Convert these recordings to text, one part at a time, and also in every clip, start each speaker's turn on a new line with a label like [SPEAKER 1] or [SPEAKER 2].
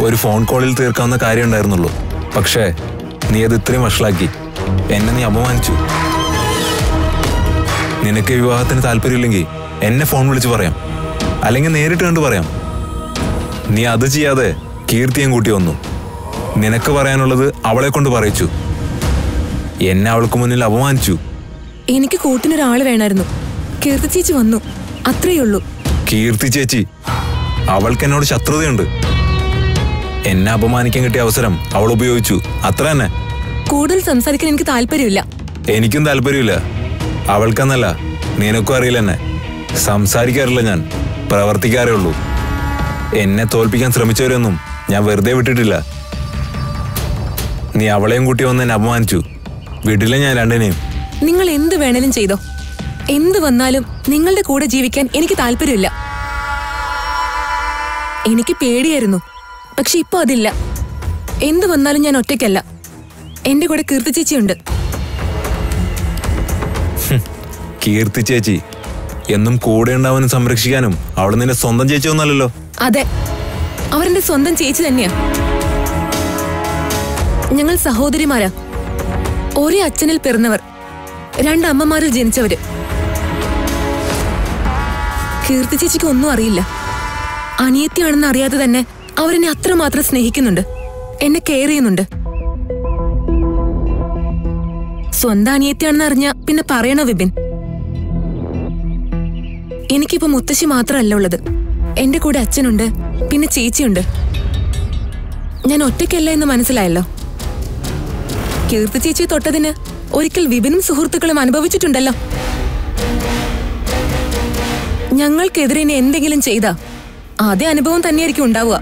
[SPEAKER 1] ഒരു ഫോൺ കോളിൽ തീർക്കാവുന്ന കാര്യം ഉണ്ടായിരുന്നുള്ളൂ. പക്ഷേ നീ അത് ഇത്രയും വഷളാക്കി. എന്നെ നീ അപമാനിച്ചു. നിനക്ക് വിവാഹത്തിന് താല്പര്യമില്ലെങ്കിൽ എന്നെ ഫോൺ വിളിച്ച് പറയാം, അല്ലെങ്കിൽ നേരിട്ട് കണ്ട് പറയാം. നീ അത് ചെയ്യാതെ കീർത്തിയും കൂട്ടി വന്നു. നിനക്ക് പറയാനുള്ളത് അവളെ കൊണ്ട് പറയിച്ചു. എന്നെ അവൾക്ക് മുന്നിൽ അപമാനിച്ചു.
[SPEAKER 2] എനിക്ക് കൂട്ടിനൊരാള് വേണമായിരുന്നു. കീർത്തി ചേച്ചി വന്നു, അത്രയുള്ളൂ.
[SPEAKER 1] കീർത്തി ചേച്ചി, അവൾക്ക് എന്നോട് ശത്രുതയുണ്ട്. എന്നെ അപമാനിക്കാൻ കിട്ടിയ അവസരം അവൾ ഉപയോഗിച്ചു, അത്ര തന്നെ.
[SPEAKER 2] കൂടുതൽ സംസാരിക്കാൻ എനിക്ക് താല്പര്യമില്ല.
[SPEAKER 1] എനിക്കും താല്പര്യമില്ല. അവൾക്കെന്നല്ല, നിനക്കും അറിയില്ല. എന്നെ സംസാരിക്കാറില്ല ഞാൻ, പ്രവർത്തിക്കാറേ ഉള്ളൂ. എന്നെ തോൽപ്പിക്കാൻ ശ്രമിച്ചവരൊന്നും ഞാൻ വെറുതെ വിട്ടിട്ടില്ല. നീ അവളെയും കൂട്ടി വന്ന് എന്നെ അപമാനിച്ചു. വിടില്ല ഞാൻ രണ്ടിനെയും.
[SPEAKER 2] നിങ്ങൾ എന്ത് വേണേലും ചെയ്തോ, എന്ത് വന്നാലും നിങ്ങളുടെ കൂടെ ജീവിക്കാൻ എനിക്ക് താല്പര്യമില്ല. എനിക്ക് പേടിയായിരുന്നു, പക്ഷെ ഇപ്പൊ അതില്ല. എന്ത് വന്നാലും ഞാൻ ഒറ്റയ്ക്കല്ല, എന്റെ കൂടെ കീർത്തി ചേച്ചിയുണ്ട്.
[SPEAKER 1] കീർത്തി ചേച്ചി എന്നും കൂടെ ഉണ്ടാവാനും സംരക്ഷിക്കാനും അവൾ നിന്റെ സ്വന്തം ചേച്ചി ഒന്നല്ലല്ലോ.
[SPEAKER 2] അതെ, അവരെന്റെ സ്വന്തം ചേച്ചി തന്നെയാ. ഞങ്ങൾ സഹോദരിമാരാ. ഒരേ അച്ഛനിൽ പിറന്നവർ, രണ്ടമ്മമാരിൽ ജനിച്ചവര്. കീർത്തി ചേച്ചിക്ക് ഒന്നും അറിയില്ല. അനിയത്തിയാണെന്ന് അറിയാതെ തന്നെ അവരെന്നെ അത്രമാത്രം സ്നേഹിക്കുന്നുണ്ട്, എന്നെ കെയർ ചെയ്യുന്നുണ്ട്. സ്വന്തം അനിയത്തിയാണെന്ന് അറിഞ്ഞ പിന്നെ പറയണോ വിപിൻ? എനിക്കിപ്പോ മുത്തശ്ശി മാത്രമല്ല ഉള്ളത്, എന്റെ കൂടെ അച്ഛനുണ്ട്, പിന്നെ ചേച്ചിയുണ്ട്. ഞാൻ ഒറ്റയ്ക്കല്ല എന്ന് മനസ്സിലായല്ലോ. കീർത്തി ചേച്ചി തൊട്ടതിന് ഒരിക്കൽ വിപിനും സുഹൃത്തുക്കളും അനുഭവിച്ചിട്ടുണ്ടല്ലോ. ഞങ്ങൾക്കെതിരെ ഇനി എന്തെങ്കിലും ചെയ്താ അതേ അനുഭവം തന്നെയായിരിക്കും ഉണ്ടാവുക.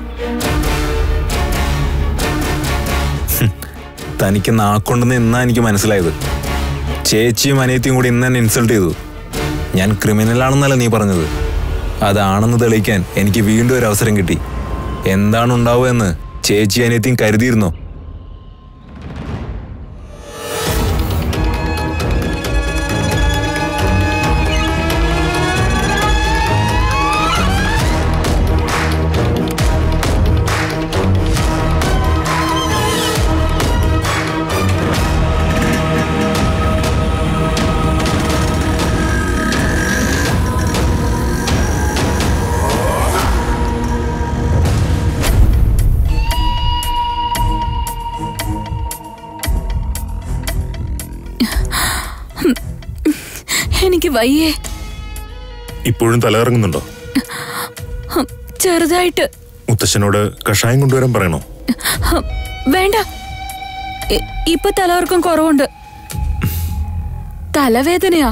[SPEAKER 1] തനിക്ക് നാക്കൊണ്ടെന്ന് ഇന്നാ എനിക്ക് മനസ്സിലായത്. ചേച്ചിയും അനിയത്തിയും കൂടി ഇന്ന് എന്നെ ഇൻസൾട്ട് ചെയ്തു. ഞാൻ ക്രിമിനലാണെന്നല്ല നീ പറഞ്ഞത്. അതാണെന്ന് തെളിയിക്കാൻ എനിക്ക് വീണ്ടും ഒരു അവസരം കിട്ടി. എന്താണ് ഉണ്ടാവുക എന്ന് ചേച്ചി അനിയത്തിയും കരുതിയിരുന്നോ?
[SPEAKER 2] എനിക്ക് വയ്യേ.
[SPEAKER 3] ഇപ്പോഴും തലകറങ്ങുന്നുണ്ടോ?
[SPEAKER 2] ചെറുതായിട്ട്.
[SPEAKER 3] മുത്തശ്ശനോട് കഷായം കൊണ്ടുവരാൻ പറയണോ?
[SPEAKER 2] വേണ്ട, ഇപ്പൊ തലകറക്കം കുറവുണ്ട്. തലവേദനയാ.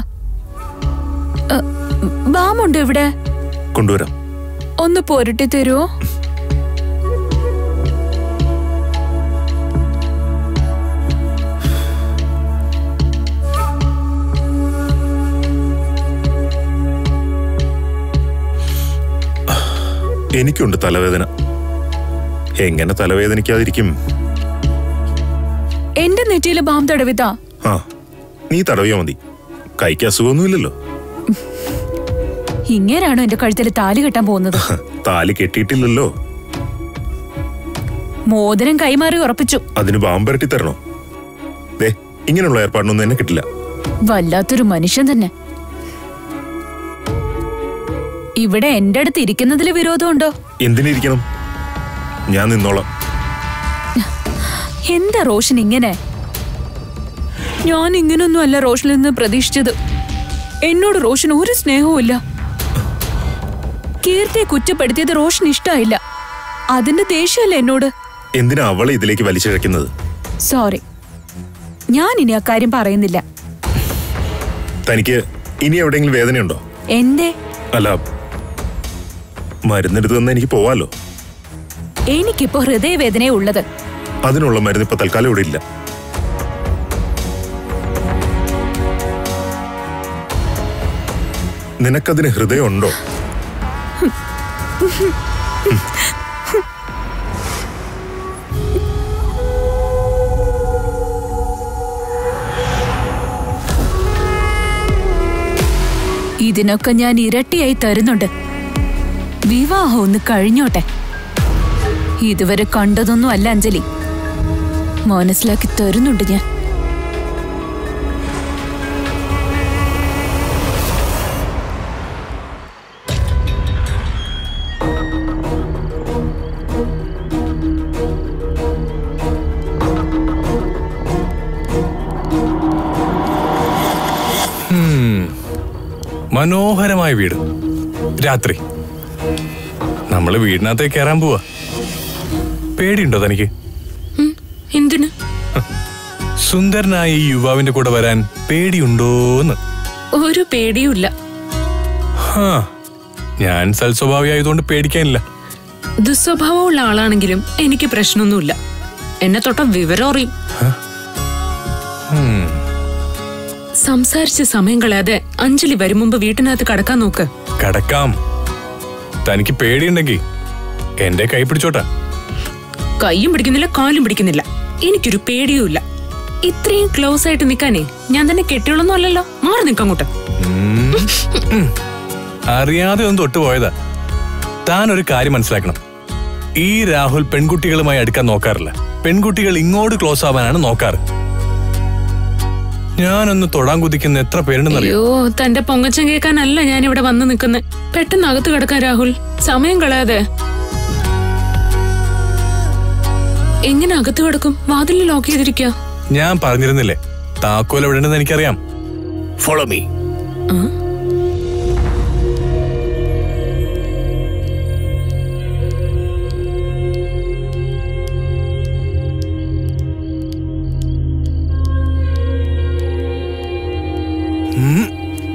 [SPEAKER 2] ബാമുണ്ട് ഇവിടെ,
[SPEAKER 3] കൊണ്ടുവരാം.
[SPEAKER 2] ഒന്ന് പൊരുട്ടി തരുമോ?
[SPEAKER 3] എനിക്കുണ്ട് തലവേദന. എങ്ങനെ തലവേദനിക്കാതിരിക്കും?
[SPEAKER 2] എന്റെ നെറ്റിയില് ബാം തടവിതാ.
[SPEAKER 3] ആ, നീ തടവിയാ മതി. കൈക്ക് അസുഖമൊന്നുമില്ലല്ലോ.
[SPEAKER 2] ഇങ്ങനെയാണോ എന്റെ കഴുത്തിൽ താലി കെട്ടാൻ പോകുന്നത്?
[SPEAKER 3] താലി കെട്ടിയിട്ടില്ലല്ലോ.
[SPEAKER 2] മോതിരം കൈമാറി ഉറപ്പിച്ചു.
[SPEAKER 3] അതിന് ബാം പുരട്ടി തരണോ? ദേ, ഇങ്ങനെയുള്ള ഏർപ്പാടിനൊന്നും എന്നെ കിട്ടില്ല.
[SPEAKER 2] വല്ലാത്തൊരു മനുഷ്യൻ തന്നെ. ഇവിടെ എന്റെ അടുത്ത് ഇരിക്കുന്നതിൽ വിരോധമുണ്ടോ?
[SPEAKER 3] എന്തിനിരിക്കണം? ഞാൻ നിന്നോളാം.
[SPEAKER 2] എന്താ റോഷൻ ഇങ്ങനെ? ഞാൻ ഇങ്ങനൊന്നും അല്ല റോഷനിൽ നിന്ന് പ്രതീക്ഷിച്ചത്. എന്നോട് റോഷൻ ഒരു സ്നേഹവും ഇല്ല. കീർത്തിയെ കുറ്റപ്പെടുത്തിയത് റോഷൻ ഇഷ്ടമായില്ല. അതിന്റെ ദേഷ്യമല്ല എന്നോട്.
[SPEAKER 3] എന്തിനാ അവളെ ഇതിലേക്ക് വലിച്ചിഴക്കുന്നത്?
[SPEAKER 2] സോറി, ഞാൻ ഇനി അക്കാര്യം പറയുന്നില്ല.
[SPEAKER 3] തനിക്ക് ഇനി എവിടെയെങ്കിലും വേദനയുണ്ടോ?
[SPEAKER 2] എന്തേ?
[SPEAKER 3] അല്ല, മരുന്നെടുത്ത് തന്നെ എനിക്ക് പോവാലോ.
[SPEAKER 2] എനിക്കിപ്പോ ഹൃദയവേദനയെ ഉള്ളത്.
[SPEAKER 3] അതിനുള്ള മരുന്ന് ഇപ്പൊ തൽക്കാലം ഇവിടെ ഇല്ല. നിനക്കതിന് ഹൃദയമുണ്ടോ? ഇതിനൊക്കെ ഞാൻ ഇരട്ടിയായി തരുന്നുണ്ട്. വിവാഹം ഒന്ന് കഴിഞ്ഞോട്ടെ,
[SPEAKER 4] ഇതുവരെ കണ്ടതൊന്നും അല്ല അഞ്ജലി. മനസ്സിലാക്കി തരുന്നുണ്ട് ഞാൻ.
[SPEAKER 5] മനോഹരമായ വീട്. രാത്രി നമ്മള് വീടിനകത്തേക്ക് കയറാൻ പോവാ. പേടിയുണ്ടോ തനിക്ക്?
[SPEAKER 2] എന്തിന്?
[SPEAKER 5] സുന്ദരനായ ഈ യുവാവിന്റെ കൂടെ വരാൻ പേടിയുണ്ടോന്ന്?
[SPEAKER 2] ഒരു പേടിയുമില്ല.
[SPEAKER 5] ഞാൻ സൽസ്വഭാവിയായതുകൊണ്ട് പേടിക്കാനില്ല.
[SPEAKER 2] ദുസ്വഭാവമുള്ള ആളാണെങ്കിലും എനിക്ക് പ്രശ്നമൊന്നുമില്ല. എന്നെ തൊട്ട വിവരം അറിയും. സംസാരിച്ച് സമയം കളയാതെ അഞ്ജലി വരും മുമ്പ് വീട്ടിനകത്ത് കടക്കാൻ നോക്ക്.
[SPEAKER 5] കടക്കാം. തനിക്ക് പേടിയുണ്ടെങ്കിൽ എന്റെ കൈ പിടിച്ചോട്ടാ.
[SPEAKER 2] കൈയും പിടിക്കുന്നില്ല, കാലും പിടിക്കുന്നില്ല. എനിക്കൊരു പേടിയുമില്ല. ഇത്രയും ക്ലോസ് ആയിട്ട് നിൽക്കാനേ ഞാൻ തന്നെ കെട്ടിയുള്ളൊന്നും അല്ലല്ലോ. മാറി നിൽക്കങ്ങോട്ട്.
[SPEAKER 5] അറിയാതെ ഒന്ന് തൊട്ടുപോയതാ. താൻ ഒരു കാര്യം മനസ്സിലാക്കണം. ഈ രാഹുൽ പെൺകുട്ടികളുമായി അടുക്കാൻ നോക്കാറില്ല. പെൺകുട്ടികൾ ഇങ്ങോട്ട് ക്ലോസ് ആവാനാണ് നോക്കാറ്. ഞാനൊന്ന് തൊടാൻ കുതിക്കുന്ന എത്ര പേരുണ്ടെന്നറിയോ?
[SPEAKER 2] അയ്യോ, തന്റെ പൊങ്ങച്ചം കേൾക്കാനല്ല ഞാൻ ഇവിടെ വന്ന് നിൽക്കുന്നത്. പെട്ടെന്ന് അകത്ത് കിടക്കാൻ രാഹുൽ. സമയം കളയാതെ. എങ്ങനെ അകത്ത് കിടക്കും? വാതിൽ ലോക്ക് ചെയ്തിരിക്കുക.
[SPEAKER 5] ഞാൻ പറഞ്ഞിരുന്നില്ലേ, താക്കോൽ എവിടെ ഉണ്ടെന്ന് എനിക്കറിയാം. Follow me.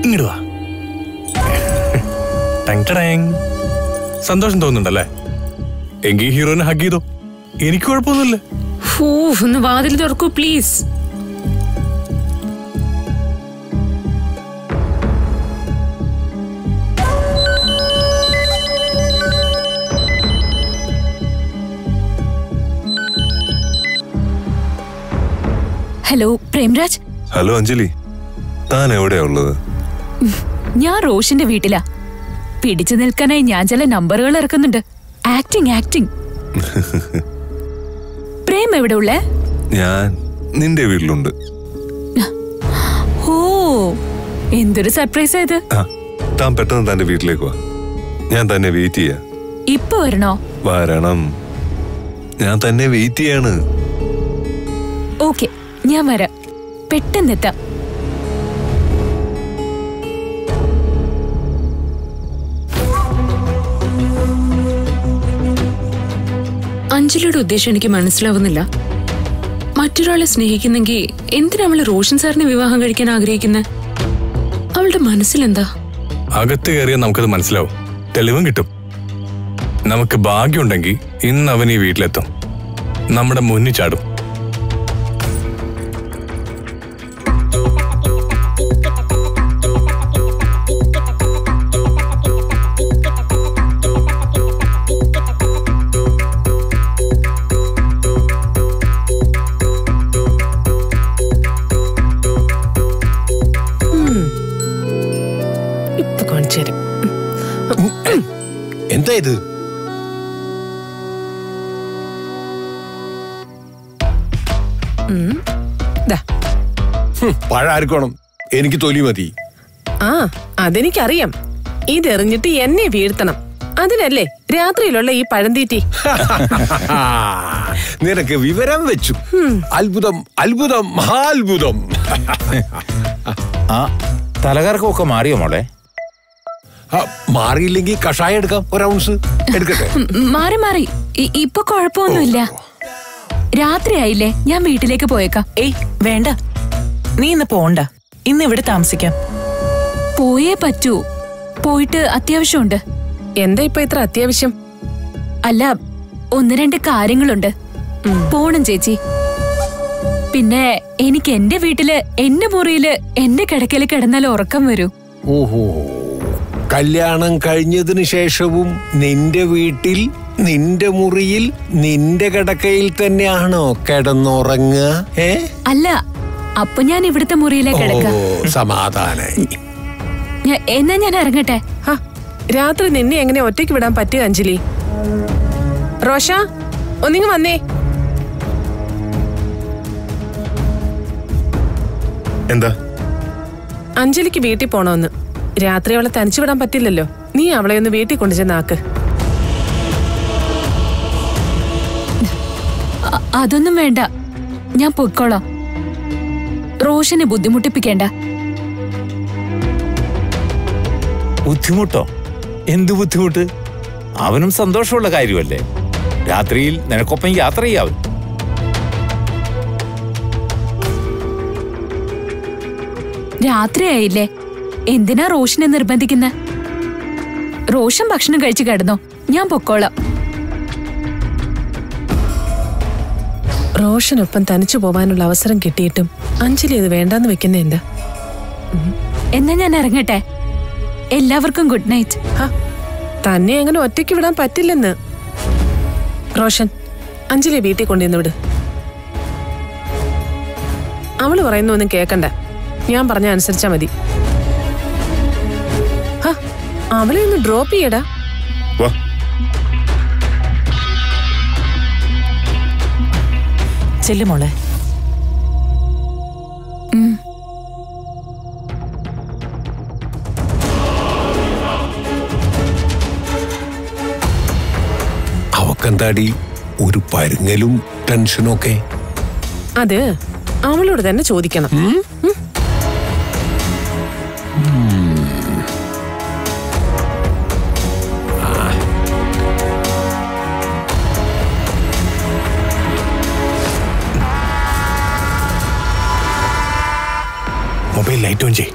[SPEAKER 5] ഇങ്ങോട്ട് വാ. സന്തോഷം തോന്നുന്നുണ്ടല്ലേ? എങ്കിൽ ഹീറോനെ ഹഗ് ചെയ്തോ. എനിക്ക് കുഴപ്പമൊന്നുമില്ല.
[SPEAKER 2] ഒന്ന് വാതിൽ തുറക്കൂ please.
[SPEAKER 4] Hello Premraj.
[SPEAKER 3] Hello Anjali, താൻ എവിടെയാ ഉള്ളത്?
[SPEAKER 4] ഞാൻ റോഷിന്റെ വീട്ടിലാ. പിടിച്ചു നിൽക്കാനായി ഞാൻ ചില നമ്പറുകൾ ഇറക്കുന്നുണ്ട്. ആക്ടിങ്. പ്രേം എവിടെ ഉള്ളേ?
[SPEAKER 3] ഞാൻ നിന്റെ വീട്ടിലുണ്ട്.
[SPEAKER 4] ഓ, എന്തൊരു സർപ്രൈസ് ആയത്.
[SPEAKER 3] താൻ പെട്ടെന്ന് തന്റെ വീട്ടിലേക്ക് വാ. ഞാൻ തന്നെ വെയിറ്റ് ചെയ്യാ.
[SPEAKER 4] ഇപ്പൊ വരണോ?
[SPEAKER 3] വരണം. ഞാൻ തന്നെ വെയിറ്റ് ചെയ്യാണ്.
[SPEAKER 4] ഓക്കെ, ഞാൻ വരാം. പെട്ടെന്നെത്താം.
[SPEAKER 2] അഞ്ജലിയുടെ ഉദ്ദേശം എനിക്ക് മനസ്സിലാവുന്നില്ല. മറ്റൊരാളെ സ്നേഹിക്കുന്നെങ്കിൽ എന്തിനാ അവള് റോഷൻ സാറിനെ വിവാഹം കഴിക്കാൻ ആഗ്രഹിക്കുന്നത്? അവളുടെ മനസ്സിലെന്താ?
[SPEAKER 5] അകത്ത് കയറിയാൽ നമുക്കത് മനസ്സിലാവും. തെളിവും കിട്ടും. നമുക്ക് ഭാഗ്യമുണ്ടെങ്കിൽ ഇന്ന് അവൻ ഈ വീട്ടിലെത്തും. നമ്മുടെ മുന്നിൽ ചാടും.
[SPEAKER 6] എന്താ ഇത്? പഴാർക്കണം. എനിക്ക് തൊലി മതി.
[SPEAKER 7] അതെനിക്കറിയാം. ഇതെറിഞ്ഞിട്ട് എന്നെ വീഴ്ത്തണം. അതിനല്ലേ രാത്രിയിലുള്ള ഈ പഴന്തീറ്റി.
[SPEAKER 6] നിനക്ക് വിവരം വെച്ചു. അത്ഭുതം, അത്ഭുതം, മഹാത്ഭുതം.
[SPEAKER 8] തലകറക്കമൊക്കെ മാറിയോ മോളെ?
[SPEAKER 6] മാറിയില്ലെങ്കിൽ കഷായം എടുക്കാം. ഒരു ഔൺസ് എടുക്കട്ടെ?
[SPEAKER 4] മാറി. ഇപ്പൊ കുഴപ്പമൊന്നുമില്ല. രാത്രിയായില്ലേ, ഞാൻ വീട്ടിലേക്ക് പോയേക്കാം.
[SPEAKER 9] ഏയ് വേണ്ട, നീ ഇന്ന് പോണ്ട. ഇന്ന് ഇവിടെ താമസിക്കാം.
[SPEAKER 4] പോയേ പറ്റൂ. പോയിട്ട് അത്യാവശ്യമുണ്ട്.
[SPEAKER 7] എന്താ ഇപ്പൊ ഇത്ര അത്യാവശ്യം?
[SPEAKER 4] അല്ല, 1-2 കാര്യങ്ങളുണ്ട്. പോണം ചേച്ചി. പിന്നെ എനിക്ക് എന്റെ വീട്ടില്, എന്റെ മുറിയില്, എന്റെ കിടക്കല് കിടന്നാൽ ഉറക്കം വരൂ.
[SPEAKER 6] ഓഹോ, കല്യാണം കഴിഞ്ഞതിന് ശേഷവും നിന്റെ വീട്ടിൽ, നിന്റെ മുറിയിൽ, നിന്റെ കിടക്കയിൽ തന്നെയാണോ കിടന്നുറങ്ങുക?
[SPEAKER 4] അല്ല, അപ്പൊ ഞാൻ ഇവിടുത്തെ മുറിയിലെ കിടക്കാം.
[SPEAKER 6] സമാധാനായി.
[SPEAKER 4] എന്നാ ഞാൻ ഇറങ്ങട്ടെ.
[SPEAKER 7] രാത്രി നിന്നെ എങ്ങനെ ഒറ്റയ്ക്ക് വിടാൻ പറ്റുക അഞ്ജലി? റോഷ, ഒന്നിങ്ങ് വന്നേ.
[SPEAKER 3] എന്താ?
[SPEAKER 7] അഞ്ജലിക്ക് വീട്ടിൽ പോണോന്ന്. രാത്രി അവളെ തനിച്ചു വിടാൻ പറ്റില്ലല്ലോ. നീ അവളെ ഒന്ന് വീട്ടിൽ കൊണ്ടുചെന്നാക്ക്.
[SPEAKER 4] അതൊന്നും വേണ്ട, ഞാൻ പൊയ്ക്കോളാം. റോഷനെ ബുദ്ധിമുട്ടിപ്പിക്കേണ്ട.
[SPEAKER 8] ബുദ്ധിമുട്ടോ? എന്ത് ബുദ്ധിമുട്ട്? അവനും സന്തോഷമുള്ള കാര്യമല്ലേ. രാത്രിയിൽ നിനക്കൊപ്പം യാത്ര ചെയ്യാവും.
[SPEAKER 4] രാത്രിയായില്ലേ, എന്തിനാ റോഷനെ നിർബന്ധിക്കുന്ന? റോഷൻ ഭക്ഷണം കഴിച്ചു കിടന്നോ, ഞാൻ പൊക്കോളാം.
[SPEAKER 7] റോഷനൊപ്പം തനിച്ചു പോവാനുള്ള അവസരം കിട്ടിയിട്ടും അഞ്ജലി ഇത് വേണ്ടാന്ന് വെക്കുന്ന എന്താ?
[SPEAKER 4] എന്നാ ഞാൻ ഇറങ്ങട്ടെ. എല്ലാവർക്കും ഗുഡ് നൈറ്റ്.
[SPEAKER 7] തന്നെ അങ്ങനെ ഒറ്റയ്ക്ക് വിടാൻ പറ്റില്ലെന്ന്. റോഷൻ, അഞ്ജലി വീട്ടിൽ കൊണ്ടുവന്ന് വിട്. അവള് പറയുന്നൊന്നും കേക്കണ്ട, ഞാൻ പറഞ്ഞ അനുസരിച്ചാ മതി. അവളെ ഒന്ന് ഡ്രോപ്പ് ചെയ്യടാ.
[SPEAKER 9] ചെല്ലു മോളെ.
[SPEAKER 6] അവക്കെന്താടി ഒരു പരുങ്ങലും ടെൻഷനും ഒക്കെ?
[SPEAKER 7] അത് അവളോട് തന്നെ ചോദിക്കണം.
[SPEAKER 5] മൊബൈൽ ലൈറ്റ് ഓൺ ചെയ്.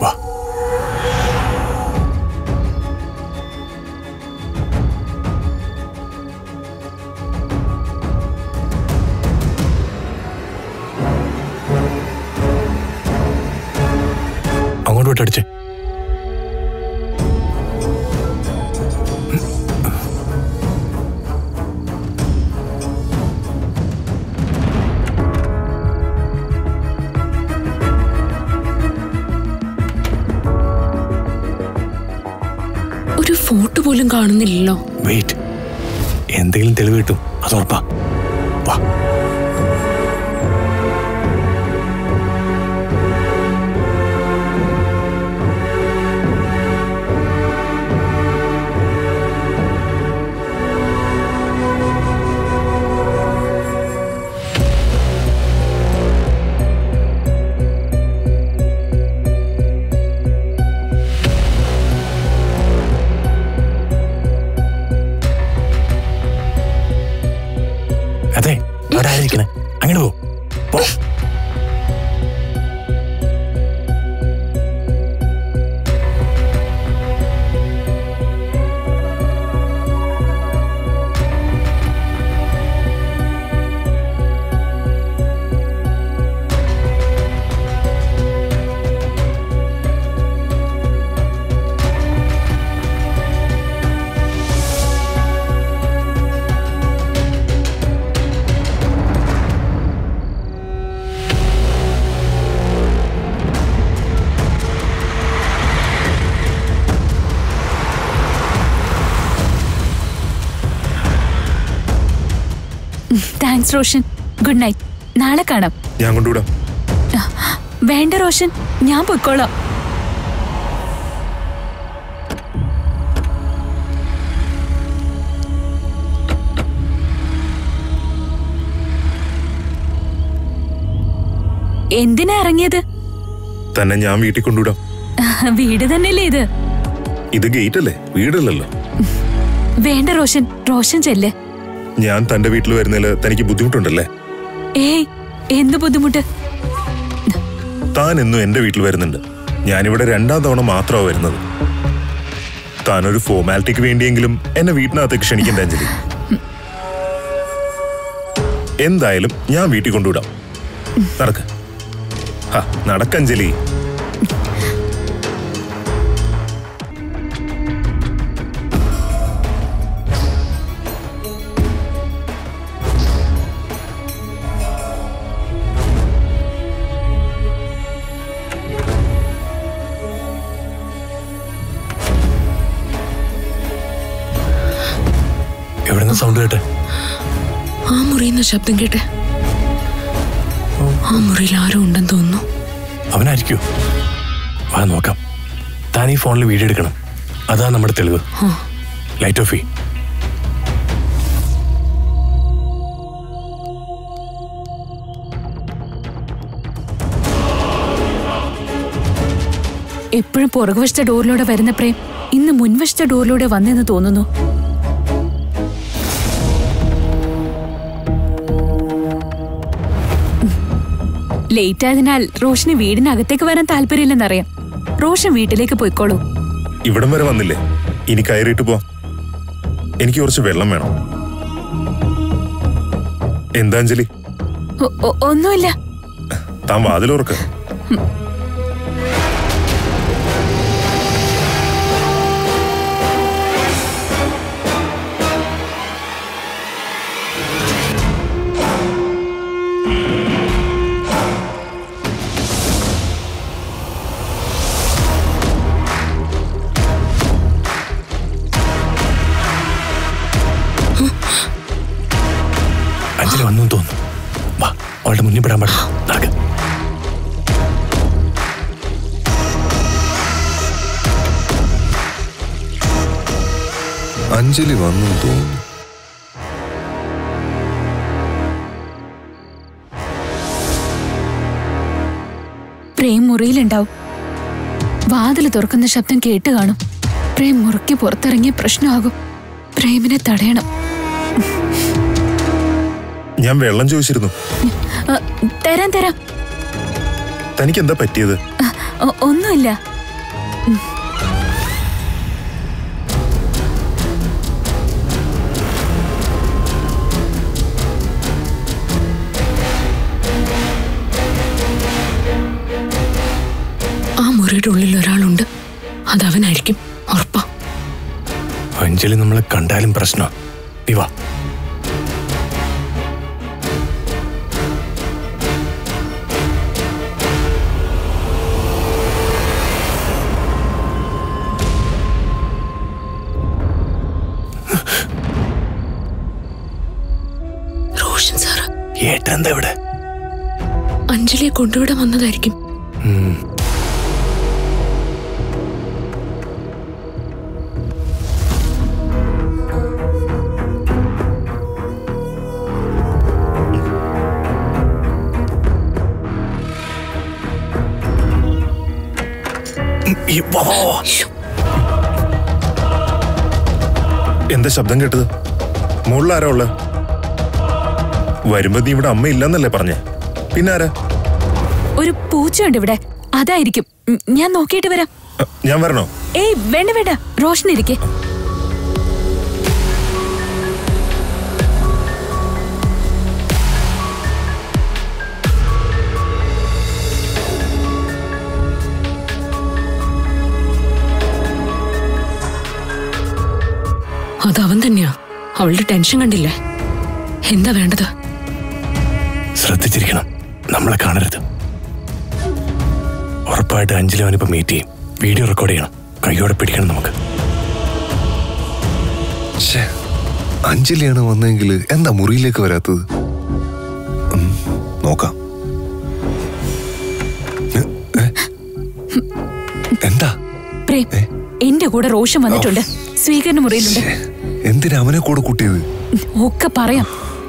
[SPEAKER 5] വാ. അങ്ങോട്ട് വിട്ടടിച്ചേ.
[SPEAKER 2] ഒരു ഫോട്ടോ പോലും കാണുന്നില്ലല്ലോ.
[SPEAKER 5] വെയിറ്റ്, എന്തെങ്കിലും തെളിവ് കിട്ടും, അത് ഉറപ്പാ. വാ. അതെ, അവിടെ ആയിരിക്കണേ. അങ്ങനെ പോ.
[SPEAKER 4] താങ്ക്സ് റോഷൻ. Good night. നാളെ കാണാം.
[SPEAKER 3] ഞാൻ കൊണ്ടുവിടാം.
[SPEAKER 4] വേണ്ട റോഷൻ, ഞാൻ പൊയ്ക്കോളാം. എന്തിനാ ഇറങ്ങിയത്?
[SPEAKER 3] തന്നെ ഞാൻ വീട്ടിൽ കൊണ്ടുവിടാം.
[SPEAKER 4] വീട് തന്നെയല്ലേ ഇത്?
[SPEAKER 3] ഇത് ഗേറ്റ് അല്ലേ, വീടല്ലല്ലോ.
[SPEAKER 4] വേണ്ട റോഷൻ, റോഷൻ ചെല്ല്.
[SPEAKER 3] ഞാൻ തന്റെ വീട്ടിൽ വരുന്നതിൽ തനിക്ക് ബുദ്ധിമുട്ടുണ്ടല്ലേ?
[SPEAKER 4] ഏയ്, എന്ത് ബുദ്ധിമുട്ട്?
[SPEAKER 3] താൻ എന്നും എന്റെ വീട്ടിൽ വരുന്നുണ്ട്. ഞാനിവിടെ 2ാം തവണ മാത്രമാണ് വരുന്നത്. താനൊരു ഫോർമാലിറ്റിക്ക് വേണ്ടിയെങ്കിലും എന്നെ വീട്ടിനകത്തേക്ക് ക്ഷണിക്കണ്ട അഞ്ജലി. എന്തായാലും ഞാൻ വീട്ടിൽ കൊണ്ടുവിടാം. നടക്ക്. നടക്കഞ്ജലി.
[SPEAKER 5] എവിടെന്ന് സൗണ്ട് കേട്ടെ?
[SPEAKER 2] ആ മുറിയുന്ന ശബ്ദം കേട്ടെ. ആ മുറിയിൽ ആരും ഉണ്ടെന്ന് തോന്നുന്നു.
[SPEAKER 5] അവനായിരിക്കോ? വാ നോക്കാം. താൻ ഈ ഫോണിൽ വീഡിയോ എടുക്കണം. അതാ നമ്മുടെ തെളിവ്. ലൈറ്റ് ഓഫ് ചെയ്.
[SPEAKER 4] എപ്പോഴും പുറകുവശത്തെ ഡോറിലൂടെ വരുന്ന പ്രേം ഇന്ന് മുൻവശത്തെ ഡോറിലൂടെ വന്നെന്ന് തോന്നുന്നു. ലേറ്റ് ആയതിനാൽ റോഷന് വീടിനകത്തേക്ക് വരാൻ താല്പര്യമില്ലെന്നറിയാം. റോഷൻ വീട്ടിലേക്ക് പോയിക്കോളൂ.
[SPEAKER 3] ഇവിടം വരെ വന്നില്ലേ, ഇനി കയറിയിട്ട് പോവാം. എനിക്ക് കുറച്ച് വെള്ളം വേണം. എന്താ അഞ്ജലി?
[SPEAKER 4] ഒന്നുമില്ല.
[SPEAKER 3] താൻ വാതിലോർക്ക.
[SPEAKER 5] അഞ്ജലി വന്നു തോന്നുന്നു. വാ, അവളുടെ മുന്നിൽ പെടാൻ പാടില്ല. നടക്ക.
[SPEAKER 6] അഞ്ജലി വന്നു തോന്നുന്നു.
[SPEAKER 4] പ്രേം മുറിയിലുണ്ടാവും. വാതിൽ തുറക്കുന്ന ശബ്ദം കേട്ട് കാണും. പ്രേം മുറിക്ക് പുറത്തിറങ്ങിയ പ്രശ്നമാകും. പ്രേമിനെ തടയണം.
[SPEAKER 3] ഞാൻ വെള്ളം ചോദിച്ചിരുന്നു.
[SPEAKER 4] തരാം തരാം.
[SPEAKER 3] തനിക്ക് എന്താ പറ്റിയത്?
[SPEAKER 4] ഒന്നുമില്ല.
[SPEAKER 2] ആ മുറിയുടെ ഉള്ളിൽ ഒരാളുണ്ട്. അതവനായിരിക്കും, ഉറപ്പാ.
[SPEAKER 5] അഞ്ജലി നമ്മളെ കണ്ടാലും പ്രശ്നം. നീ വാ.
[SPEAKER 2] റോഷൻ സാറ്.
[SPEAKER 5] ഏട്ടനെന്താ ഇവിടെ?
[SPEAKER 2] അഞ്ജലിയെ കൊണ്ടുവിടാൻ വന്നതായിരിക്കും.
[SPEAKER 3] എന്താ ശബ്ദം കേട്ടത്? മുകളിൽ ആരാ ഉള്ള? വരുമ്പോ നീ ഇവിടെ അമ്മ ഇല്ലെന്നല്ലേ പറഞ്ഞേ? പിന്നെ ആരാ?
[SPEAKER 4] ഒരു പൂച്ചയുണ്ട് ഇവിടെ, അതായിരിക്കും. ഞാൻ നോക്കിയിട്ട് വരാം.
[SPEAKER 3] ഞാൻ വരണോ?
[SPEAKER 4] ഏയ് വേണ്ട വേണ്ട, റോഷൻ ഇരിക്കെ.
[SPEAKER 2] അതവൻ തന്നെയാ. അവളുടെ ടെൻഷൻ കണ്ടില്ലേ? എന്താ വേണ്ടത്?
[SPEAKER 5] ശ്രദ്ധിച്ചിരിക്കണം, നമ്മളെ കാണരുത്. ഉറപ്പായിട്ട് അഞ്ജലി അവനിപ്പോ മീറ്റ് ചെയ്യും. വീഡിയോ റെക്കോർഡ് ചെയ്യണം. കൈയോടെ പിടിക്കണം നമുക്ക്.
[SPEAKER 6] അഞ്ജലിയാണ് വന്നെങ്കിൽ എന്താ മുറിയിലേക്ക് വരാത്തത്? നോക്കാം. എന്താ?
[SPEAKER 4] എന്റെ കൂടെ റോഷൻ വന്നിട്ടുണ്ട്. സ്വീകരണ മുറിയിലുണ്ട്.
[SPEAKER 6] എന്തിനാ അവനെ കൂടെ കൂട്ടിയത്?
[SPEAKER 4] ഒക്കെ പറയാം.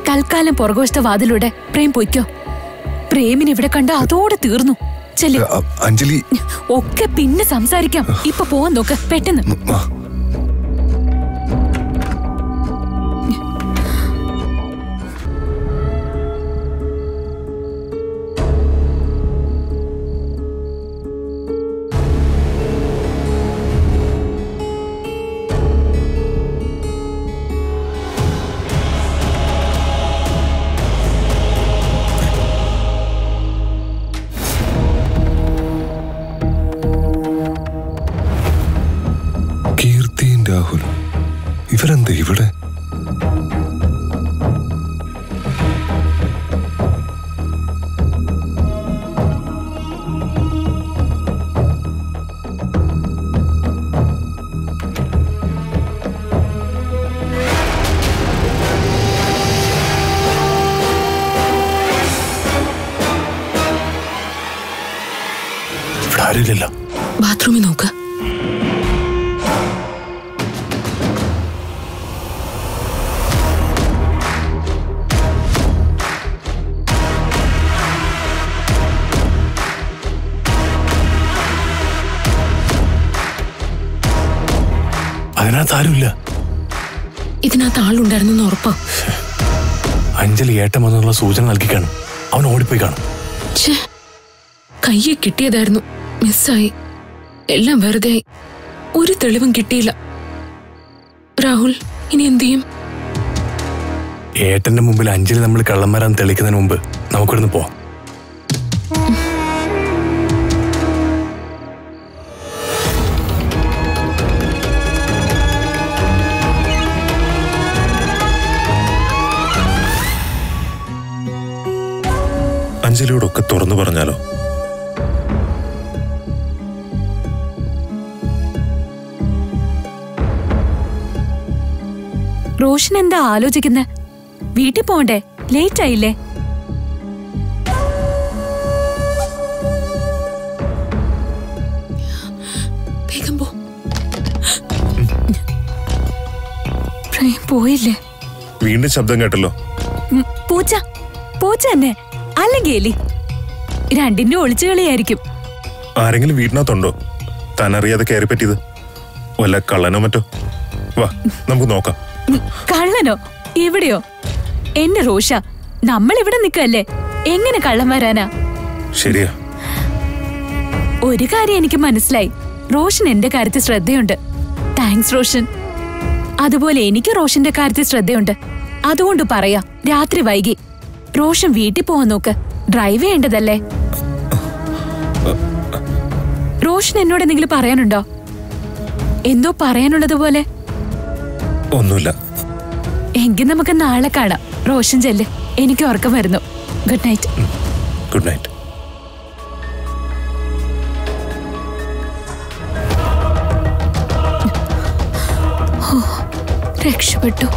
[SPEAKER 4] തൽക്കാലം പുറകുവശത്തെ വാതിലൂടെ പ്രേം പൊയ്ക്കോ. പ്രേമിനെ ഇവിടെ കണ്ട അതോടെ തീർന്നു. ചെല്ലു.
[SPEAKER 6] അഞ്ജലി.
[SPEAKER 4] ഒക്കെ പിന്നെ സംസാരിക്കാം. ഇപ്പൊ പോവാൻ നോക്ക്, പെട്ടെന്ന്.
[SPEAKER 6] രാഹുൽ, ഇവരെന്താ ഇവിടെ?
[SPEAKER 5] ആരുമില്ലല്ലോ.
[SPEAKER 2] ബാത്റൂമിൽ നോക്ക്.
[SPEAKER 5] അതിനകത്ത് ആരുമില്ല.
[SPEAKER 2] ഇതിനകത്ത് ആളുണ്ടായിരുന്നു ഉറപ്പാ.
[SPEAKER 5] അഞ്ജലി ഏട്ടൻ വന്നുള്ള സൂചന നൽകി കാണും. അവൻ ഓടിപ്പോയി കാണും.
[SPEAKER 2] കയ്യെ കിട്ടിയതായിരുന്നു, മിസ്സായി. എല്ലാം വെറുതെ ആയി. ഒരു തെളിവും കിട്ടിയില്ല. രാഹുൽ ഇനി എന്ത് ചെയ്യും?
[SPEAKER 5] ഏട്ടന്റെ മുമ്പിൽ അഞ്ജലി നമ്മൾ കള്ളന്മാരാന്ന് തെളിക്കുന്നതിന് മുമ്പ് നമുക്കിവിടുന്ന് പോവാം.
[SPEAKER 3] അഞ്ജലിയോടൊക്കെ തുറന്നു പറഞ്ഞാലോ?
[SPEAKER 4] റോഷൻ എന്താ ആലോചിക്കുന്നെ? വീട്ടിൽ പോണ്ടേ? ലേറ്റ് ആയില്ലേ?
[SPEAKER 2] വേഗം പോ.
[SPEAKER 4] പോയില്ലേ?
[SPEAKER 3] വീണ്ടും ശബ്ദം കേട്ടല്ലോ.
[SPEAKER 4] പൂച്ച പൂച്ച തന്നെ, അല്ലെങ്കിൽ എലി. രണ്ടിന്റെ ഒളിച്ചുകളിയായിരിക്കും.
[SPEAKER 3] ആരെങ്കിലും വീട്ടിനകത്തുണ്ടോ താനറിയാതെ കയറി പറ്റിയത്? വല്ല കള്ളനോ മറ്റോ? വാ നമുക്ക് നോക്കാം.
[SPEAKER 4] കള്ളനോ? എവിടെയോ? എന്റെ റോഷ, നമ്മൾ ഇവിടെ നിൽക്കല്ലേ, എങ്ങനെ കള്ളം വരാനാ?
[SPEAKER 3] ശരിയാ.
[SPEAKER 4] ഒരു കാര്യം എനിക്ക് മനസ്സിലായി, റോഷൻ എന്റെ കാര്യത്തിൽ ശ്രദ്ധയുണ്ട്. താങ്ക്സ് റോഷൻ. അതുപോലെ എനിക്ക് റോഷന്റെ കാര്യത്തിൽ ശ്രദ്ധയുണ്ട്. അതുകൊണ്ട് പറയാ, രാത്രി വൈകി റോഷൻ വീട്ടിൽ പോവാൻ നോക്ക്. ഡ്രൈവ് ചെയ്യേണ്ടതല്ലേ? റോഷൻ എന്നോട് എന്തെങ്കിലും പറയാനുണ്ടോ? എന്തോ പറയാനുള്ളതുപോലെ.
[SPEAKER 3] ഒന്നുമില്ല.
[SPEAKER 4] എങ്കിൽ നമുക്ക് നാളെ കാണാം. റോഷൻ ചെല്ല്, എനിക്ക് ഉറക്കം വരുന്നു. Good night.
[SPEAKER 3] Good night.
[SPEAKER 4] രക്ഷപ്പെട്ടു.